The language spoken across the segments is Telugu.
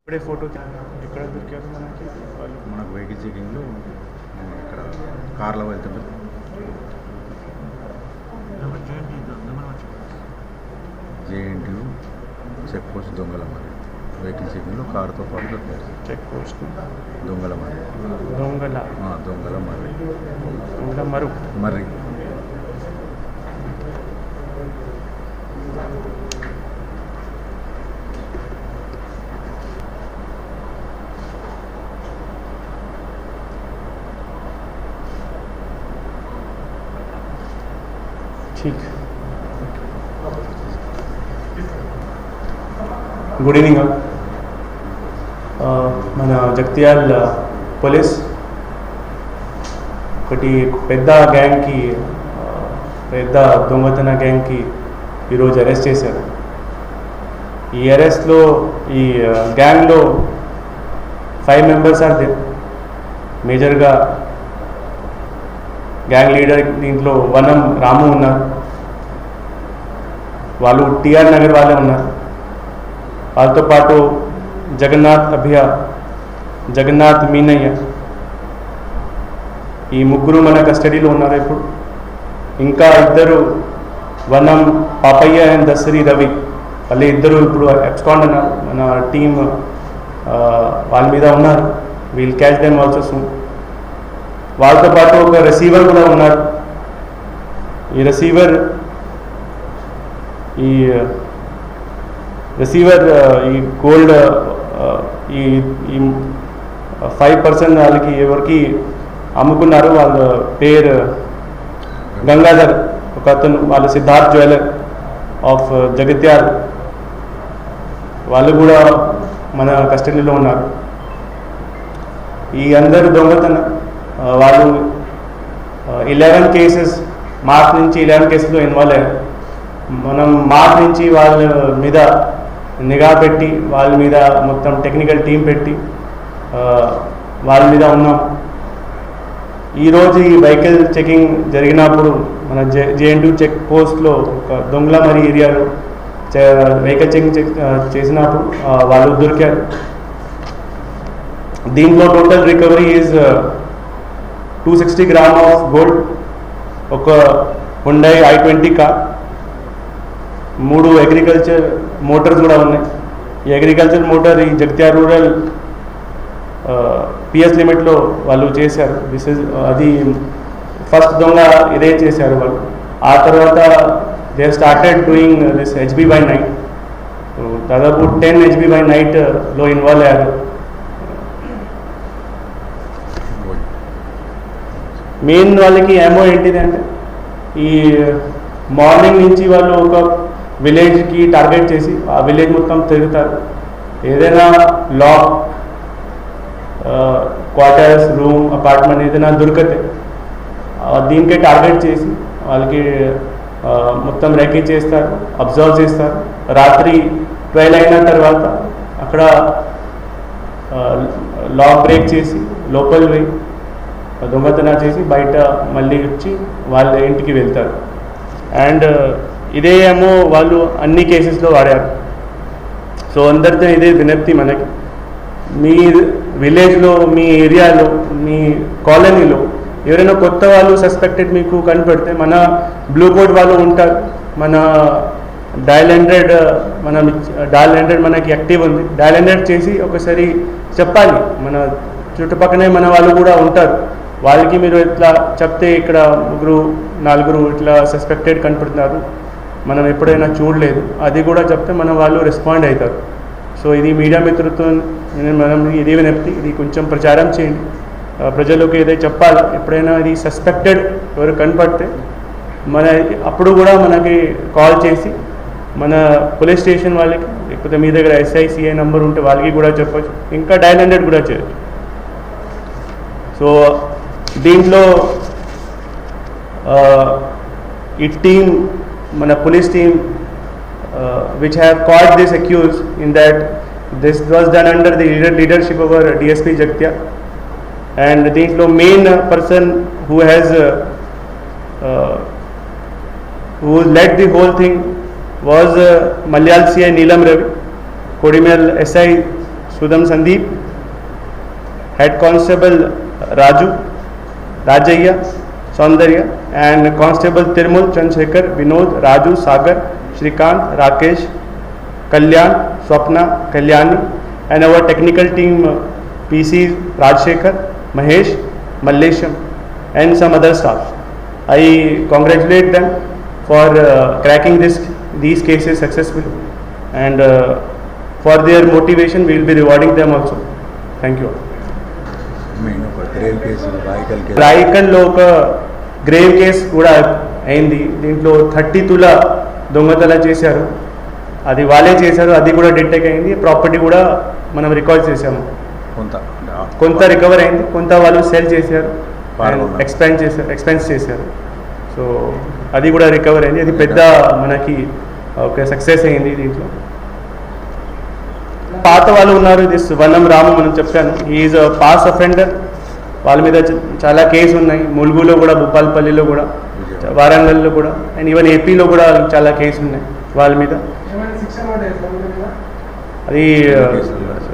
ఇప్పుడే ఫోటో ఎక్కడ దొరికారు మనకి వాళ్ళు? మనకు వెహికల్ చెకింగ్లో ఇక్కడ కార్లో వెళ్తుంటే జేఎన్టీ చెక్ పోస్ట్ దొంగల మరి వెహికల్ చెకింగ్లో కారుతో పాటు దొరికారు. చెక్ పోస్ట్ దొంగల మరి దొంగల దొంగల మరి దొంగల మరు మరి ठीक गुड इवनिंग मन जगत्याल पुलिस ఒకటి పెద్ద గ్యాంగ్కి పెద్ద దొంగతన గ్యాంగ్కి ఈరోజు అరెస్ట్ చేశారు. ఈ అరెస్ట్లో ఈ గ్యాంగ్లో 5 మెంబర్స్ ఆర్ దేర్. మేజర్గా గ్యాంగ్ లీడర్ దీంట్లో వనం రాము ఉన్నారు, వాళ్ళు టిఆర్ నగర్ వాళ్ళే ఉన్నారు. వాళ్ళతో పాటు జగన్నాథ్ అభియా, జగన్నాథ్ మీనయ్య, ఈ ముగ్గురు మన కస్టడీలో ఉన్నారు ఇప్పుడు. ఇంకా ఇద్దరు వనం పాపయ్య అండ్ దసరి రవి, వాళ్ళు ఇద్దరు ఇప్పుడు అబ్స్కాండ్ అన్నారు. మన టీం వాళ్ళ మీద ఉన్నారు. We'll catch them also soon. వాళ్ళతో పాటు ఒక రిసీవర్ కూడా ఉన్నారు. ఈ రిసీవర్ ఈ గోల్డ్ ఈ 5% వాళ్ళకి ఎవరికి అమ్ముకున్నారు. వాళ్ళ పేరు గంగాధర్, ఒక అతను, వాళ్ళ సిద్ధార్థ్ జ్యువెలర్ ఆఫ్ జగిత్యాల్, వాళ్ళు కూడా మన కస్టడీలో ఉన్నారు. ఈ అందరు దొంగతనం వాళ్ళు 11 కేసెస్, మార్చ్ నుంచి 11 కేసులో ఇన్వాల్వ్ అయ్యారు. మనం మార్చ్ నుంచి వాళ్ళ మీద నిఘా పెట్టి, వాళ్ళ మీద మొత్తం టెక్నికల్ టీం పెట్టి వాళ్ళ మీద ఉన్నాం. ఈరోజు ఈ వెహికల్ చెకింగ్ జరిగినప్పుడు మన జేఎన్టీ చెక్ పోస్ట్లో ఒక దొంగలమరి ఏరియాలో వెహికల్ చెకింగ్ చేసినప్పుడు వాళ్ళు దొరికారు. దీంట్లో total recovery is 260 gram of gold, ఒక Hyundai i20 car, 3 agriculture motors కూడా ఉన్నాయి. ఈ అగ్రికల్చర్ మోటార్ ఈ జగిత్యాల రూరల్ పిఎస్ లిమిట్లో వాళ్ళు చేశారు. అది ఫస్ట్ దొంగ ఇదే చేశారు వాళ్ళు. ఆ తర్వాత they started doing this HB by night. దాదాపు 10 హెచ్బి బై నైట్లో ఇన్వాల్వ్ అయ్యారు. మెయిన్ వాళ్ళకి ఏమో ఏంటిది అంటే, ఈ మార్నింగ్ నుంచి వాళ్ళు ఒక విలేజ్కి టార్గెట్ చేసి ఆ విలేజ్ మొత్తం తిరుగుతారు. ఏదైనా లాక్ క్వార్టర్స్, రూమ్, అపార్ట్మెంట్ ఏదైనా దొరికితే దీనికే టార్గెట్ చేసి వాళ్ళకి మొత్తం రేకీ చేస్తారు, అబ్జర్వ్ చేస్తారు. రాత్రి 12 అయిన తర్వాత అక్కడ లాక్ బ్రేక్ చేసి లోపల పోయి దొంగతన చేసి బయట మళ్ళీ వచ్చి వాళ్ళ ఇంటికి వెళ్తారు. అండ్ ఇదే ఏమో వాళ్ళు అన్ని కేసెస్లో వాడారు. సో అందరితో ఇదే వినతి మనకి, మీ విలేజ్లో, మీ ఏరియాలో, మీ కాలనీలో ఎవరైనా కొత్త వాళ్ళు సస్పెక్టెడ్ మీకు కనిపెడితే మన బ్లూ కోడ్ వాళ్ళు ఉంటారు. మన డయల్ 100 మనకి యాక్టివ్ ఉంది. డయల్ 100 చేసి ఒకసారి చెప్పాలి. మన చుట్టుపక్కనే మన వాళ్ళు కూడా ఉంటారు. వాళ్ళకి మీరు ఇట్లా చెప్తే ఇక్కడ 3-4 ఇట్లా సస్పెక్టెడ్ కనపడుతున్నారు, మనం ఎప్పుడైనా చూడలేదు, అది కూడా చెప్తే మన వాళ్ళు రెస్పాండ్ అవుతారు. సో ఇది మీడియా మిత్రులతో మనం ఇది వినతి, ఇది కొంచెం ప్రచారం చేయండి, ప్రజలకు ఏదైతే చెప్పాలి. ఎప్పుడైనా ఇది సస్పెక్టెడ్ ఎవరు కనపడితే అప్పుడు కూడా మనకి కాల్ చేసి మన పోలీస్ స్టేషన్ వాళ్ళకి, లేకపోతే మీ దగ్గర SICI నెంబర్ ఉంటే వాళ్ళకి కూడా చెప్పచ్చు. ఇంకా డయల్ 100 కూడా చేయొచ్చు. సో దీంట్లో ఈ టీమ్, మన police team which have caught this accused in that this was done under the leadership of our DSP Jagtia, and దీంట్లో main person who led the whole thing was Malyal CI Neelam Ravi, Kodimel SI Sudham Sandeep, Head Constable Raju, Rajaya, Saundarya, and Constable Tirumul, Chandrasekhar, Vinod, Raju, Sagar, Shrikant, Rakesh, Kalyan, Swapna, Kalyani, and our technical team PC Rajshekhar, Mahesh, Mallesham, and some other staff. I congratulate them for cracking these cases successfully, and for their motivation we will be rewarding them also. Thank you. Main ఒక గ్రేవ్ కేసు రాయకల్ కేసు రాయకల్లో ఒక గ్రేవ్ కేస్ కూడా అయింది. దీంట్లో 30 తుల దొంగతనం చేశారు. అది వాళ్ళే చేశారు. అది కూడా డిటెక్ట్ అయింది. ప్రాపర్టీ కూడా మనం రికార్డ్ చేశాము. కొంత రికవర్ అయింది, కొంత వాళ్ళు సేల్ చేశారు, ఎక్స్పెన్స్ చేశారు. సో అది కూడా రికవర్ అయింది. అది పెద్ద మనకి ఒక సక్సెస్ అయింది. దీంట్లో పాత వాళ్ళు ఉన్నారు. దిస్ వనం రాము మనం చెప్పాను, ఈజ్ పాస్ అఫెండర్. వాళ్ళ మీద చాలా కేసు ఉన్నాయి. ములుగులో కూడా, భూపాల్పల్లిలో కూడా, వారంగల్లో కూడా, అండ్ ఈవెన్ ఏపీలో కూడా చాలా కేసు ఉన్నాయి వాళ్ళ మీద. అది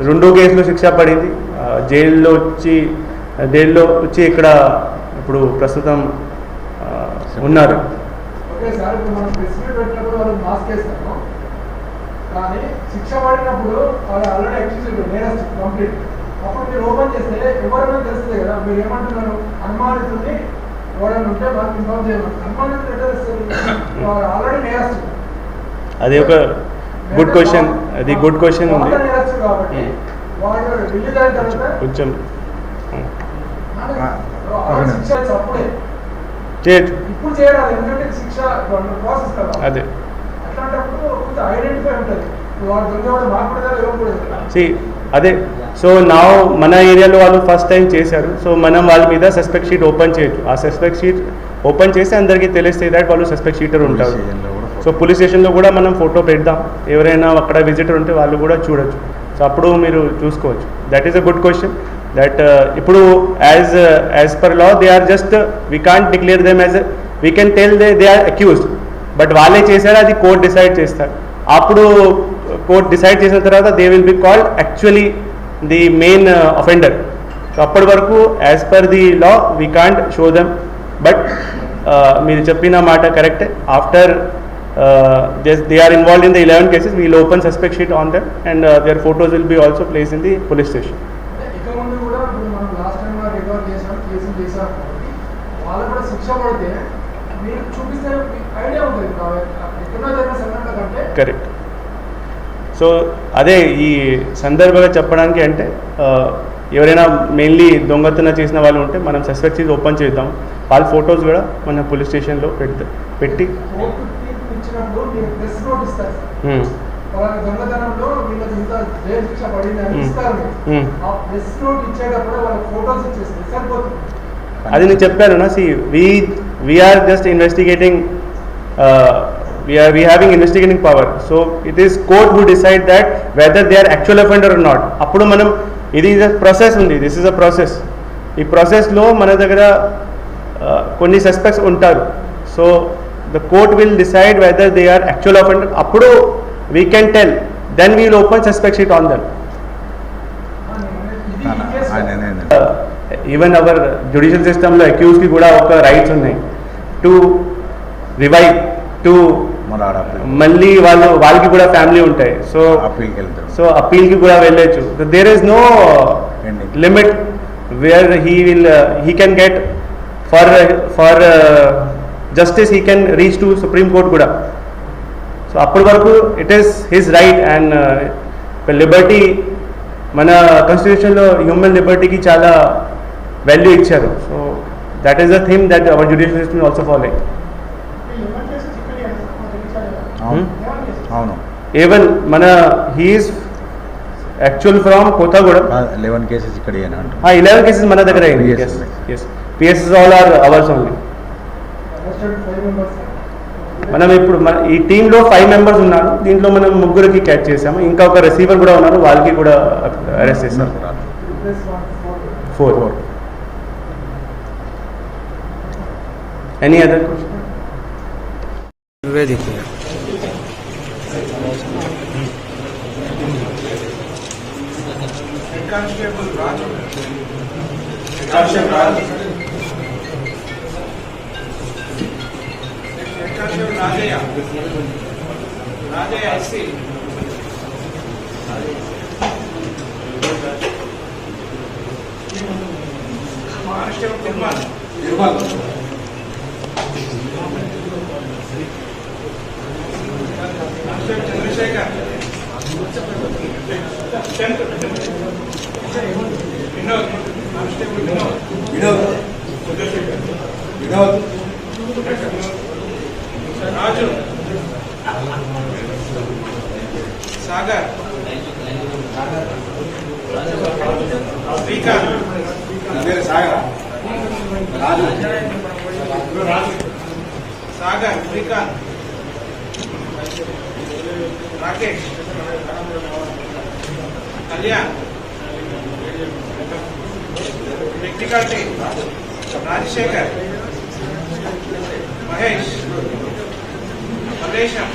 2 కేసులు శిక్ష పడింది. జైల్లో వచ్చి ఇక్కడ ఇప్పుడు ప్రస్తుతం ఉన్నారు. కానీ శిక్ష పడినప్పుడు వాళ్ళు ఆల్రెడీ అక్యూజ్డ్ నేరస్తు కంప్లీట్. అప్పుడు మీరు ఓపెన్ చేస్తే ఎవరైనా తెలుస్తుంది కదా. మీరు ఏమంటున్నారు, అనుమానితుడిని ఎవరైనా ఉంటే వాళ్ళకి ఇన్వాల్వ్ చేయమని. అనుమానితుడు ఎట్లా తెలుస్తుంది? వాళ్ళు ఆల్రెడీ నేరస్తు. అది ఒక గుడ్ క్వశ్చన్. అది గుడ్ క్వశ్చన్ ఉంది. నేరస్తు కాబట్టి వాళ్ళు రిలీజ్ అయిన తర్వాత కొంచెం శిక్ష అప్పుడే ఇప్పుడు చేయాలి. ఎందుకంటే శిక్ష ప్రాసెస్ కదా. అదే అదే. సో నా మన ఏరియాలో వాళ్ళు ఫస్ట్ టైం చేశారు. సో మనం వాళ్ళ మీద సస్పెక్ట్ షీట్ ఓపెన్ చేయొచ్చు. ఆ సస్పెక్ట్ షీట్ ఓపెన్ చేసి అందరికీ తెలిస్తే దాట్ వాళ్ళు సస్పెక్ట్ షీటర్ ఉంటారు. సో పోలీస్ స్టేషన్లో కూడా మనం ఫోటో పెడదాం. ఎవరైనా అక్కడ విజిటర్ ఉంటే వాళ్ళు కూడా చూడొచ్చు. సో అప్పుడు మీరు చూసుకోవచ్చు. That is a good question. That ఇప్పుడు as per law they are just we can't declare them as we can tell they are accused. But వాళ్ళే చేశారు, అది కోర్ట్ డిసైడ్ చేస్తారు. అప్పుడు కోర్ట్ డిసైడ్ చేసిన తర్వాత they will be called actually the main offender. So అప్పటి వరకు as per the law we can't show them. But మీరు చెప్పిన మాట correct. After they are involved in the 11 cases, we'll open suspect sheet on them and their photos will be also place in the police station. Correct. So అదే ఈ సందర్భంగా చెప్పడానికి అంటే ఎవరైనా మెయిన్లీ దొంగతనం చేసిన వాళ్ళు ఉంటే మనం సస్పెక్ట్ చేసి ఓపెన్ చేద్దాం. వాళ్ళ ఫొటోస్ కూడా మన పోలీస్ స్టేషన్లో పెట్టి అది నేను చెప్పాను నా. See we're just investigating, we having investigating power. So it is court who decide that whether they are actual offender or not. appudu manam ఇది ప్రాసెస్ ఉంది. This is a process. ఈ ప్రాసెస్లో మన దగ్గర కొన్ని సస్పెక్ట్స్ ఉంటారు. So the court will decide whether they are actual offender. అప్పుడు we can tell, then we will open suspect sheet on them. Even our judicial సిస్టంలో అక్యూజ్కి కూడా ఒక రైట్స్ ఉన్నాయి టు రివైవ్, టు మళ్ళీ వాళ్ళకి కూడా ఫ్యామిలీ ఉంటాయి. సో అప్పీల్కి కూడా వెళ్ళొచ్చు. There is no limit where he can get for justice. He can reach to supreme court కూడా. సో అప్పటి వరకు it is his right. And liberty, మన కాన్స్టిట్యూషన్లో హ్యూమన్ లిబర్టీకి చాలా వాల్యూ ఇచ్చారు. So that is the thing that our judicial system also follow. అవును. ఈవెన్ మన he is actual from Kothagudem. 11 cases ఇక్కడ 11 cases మన దగ్గర అయింది. yes PSs all are ours only. మనం ఇప్పుడు ఈ టీంలో 5 members ఉన్నారు. దీంట్లో మనం 3కి క్యాచ్ చేసాము. ఇంకా ఒక రిసీవర్ కూడా ఉన్నారు, వాళ్ళకి కూడా అరెస్ట్ చేసాం. 4. Any other question? Constable Raju, constable Raju, constable Rajaiah, Rajaiah SC, constable Tirumal, constable Chandrashekar, Vinod, constable Vinod, Raju, Sagar, Srikanth, Sagar, Srikanth, Rakesh, Kalyan, technical team, Rajasekhar, Mahesh, Mallesham,